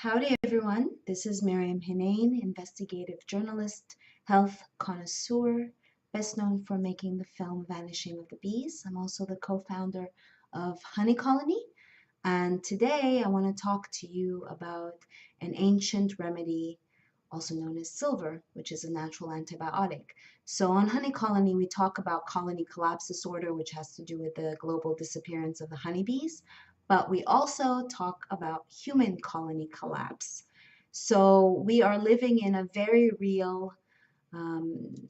Howdy everyone, this is Maryam Henein, investigative journalist, health connoisseur, best known for making the film Vanishing of the Bees. I'm also the co-founder of HoneyColony, and today I want to talk to you about an ancient remedy also known as silver, which is a natural antibiotic. So on HoneyColony, we talk about colony collapse disorder, which has to do with the global disappearance of the honeybees, but we also talk about human colony collapse. So we are living in a very real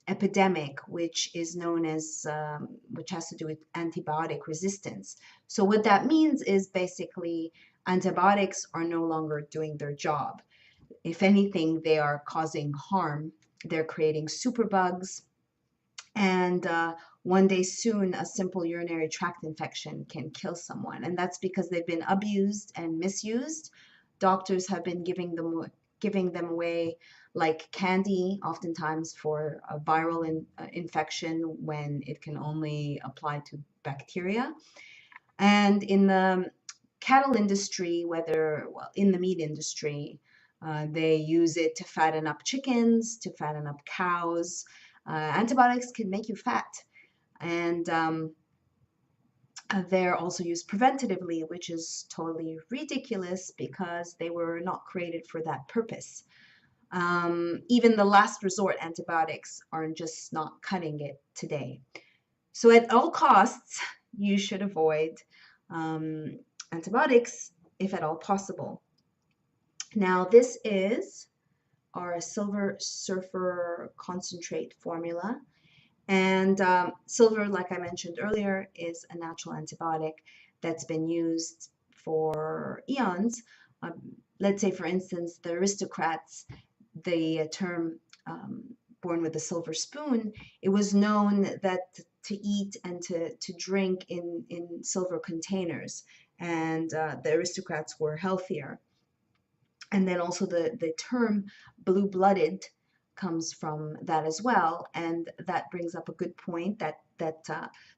epidemic, which is known as, which has to do with antibiotic resistance. So what that means is basically antibiotics are no longer doing their job. If anything, they are causing harm. They're creating superbugs, and one day soon, a simple urinary tract infection can kill someone. And that's because they've been abused and misused. Doctors have been giving them away like candy, oftentimes for a viral infection when it can only apply to bacteria. And in the cattle industry, in the meat industry, they use it to fatten up chickens, to fatten up cows. Antibiotics can make you fat, and they're also used preventatively, which is totally ridiculous because they were not created for that purpose. Even the last resort antibiotics are just not cutting it today. So at all costs, you should avoid antibiotics if at all possible. Now, this is our Silver Surfer concentrate formula. And silver, like I mentioned earlier, is a natural antibiotic that's been used for eons. Let's say, for instance, the aristocrats, the term born with a silver spoon, it was known that to eat and to drink in silver containers, and the aristocrats were healthier. And then also the term blue-blooded comes from that as well, and that brings up a good point that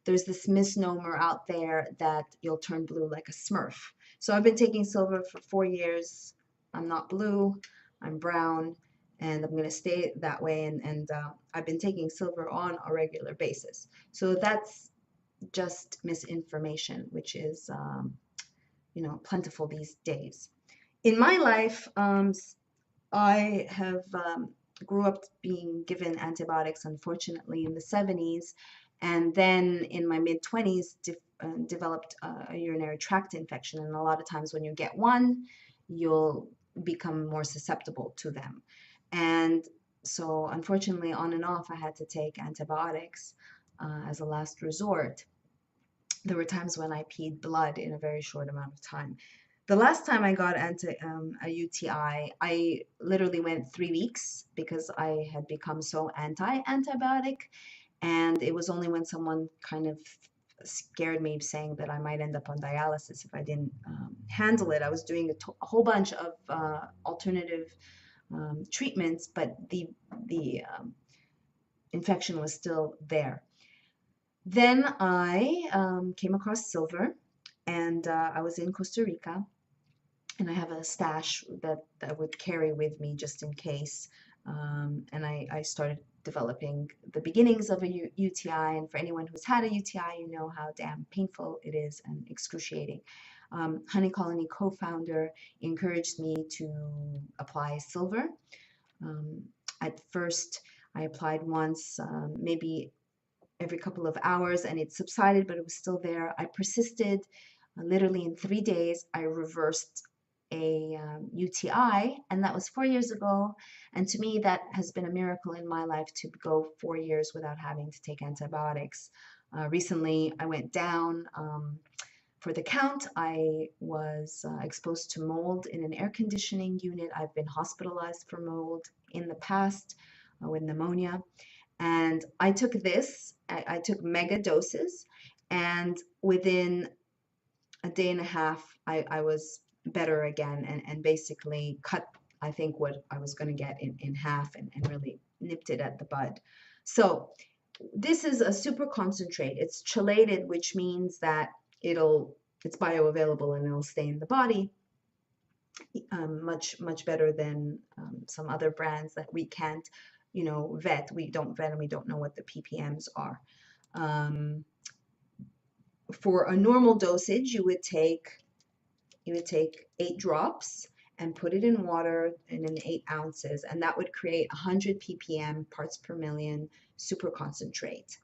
there's this misnomer out there that you'll turn blue like a Smurf. So I've been taking silver for 4 years. I'm not blue, I'm brown, and I'm going to stay that way, and I've been taking silver on a regular basis. So that's just misinformation, which is plentiful these days. In my life, I have grew up being given antibiotics, unfortunately, in the 70s, and then in my mid-20s developed a urinary tract infection. And a lot of times when you get one, you'll become more susceptible to them. And so unfortunately, on and off, I had to take antibiotics as a last resort. There were times when I peed blood in a very short amount of time. The last time I got a UTI, I literally went 3 weeks because I had become so anti-antibiotic, and it was only when someone kind of scared me, saying that I might end up on dialysis if I didn't handle it. I was doing a whole bunch of alternative treatments, but the infection was still there. Then I came across silver, and I was in Costa Rica, and I have a stash that I would carry with me just in case. And I started developing the beginnings of a UTI. And for anyone who's had a UTI, you know how damn painful it is and excruciating. HoneyColony co-founder encouraged me to apply silver. At first, I applied once, maybe every couple of hours, and it subsided, but it was still there. I persisted. Literally in 3 days, I reversed a UTI, and that was 4 years ago. And to me, that has been a miracle in my life, to go 4 years without having to take antibiotics. Recently, I went down for the count. I was exposed to mold in an air conditioning unit. I've been hospitalized for mold in the past with pneumonia. And I took this, I took mega doses, and within a day and a half, I was better again, and basically cut, I think, what I was going to get in half, and really nipped it at the bud. So this is a super concentrate. It's chelated, which means that it's bioavailable and it'll stay in the body. much better than some other brands that we can't, vet. We don't vet and we don't know what the ppms are. For a normal dosage, you would take 8 drops and put it in water in an 8 ounces, and that would create 100 ppm, parts per million, super concentrate.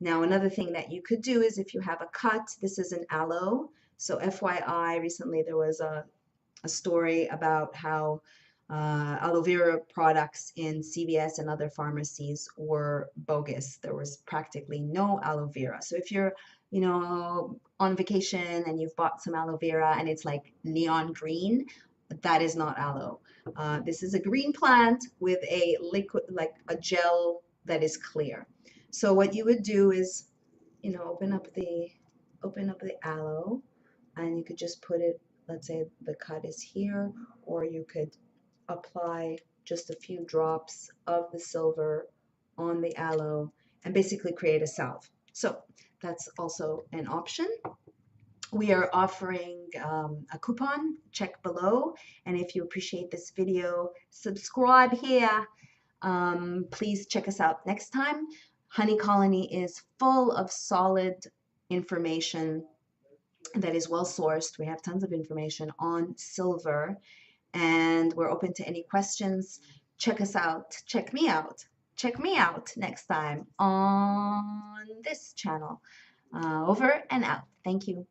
Now, another thing that you could do is if you have a cut, this is an aloe. So FYI, recently there was a story about how aloe vera products in CVS and other pharmacies were bogus. There was practically no aloe vera. So if you're, on vacation and you've bought some aloe vera and it's like neon green, that is not aloe. This is a green plant with a liquid, like a gel that is clear. So what you would do is, open up the aloe, and you could just put it, let's say the cut is here, or you could apply just a few drops of the silver on the aloe and basically create a salve. So that's also an option. We are offering a coupon, check below. And if you appreciate this video, subscribe here. Please check us out next time. HoneyColony is full of solid information that is well sourced. We have tons of information on silver, and we're open to any questions. Check us out. Check me out. Check me out next time on this channel. Over and out. Thank you.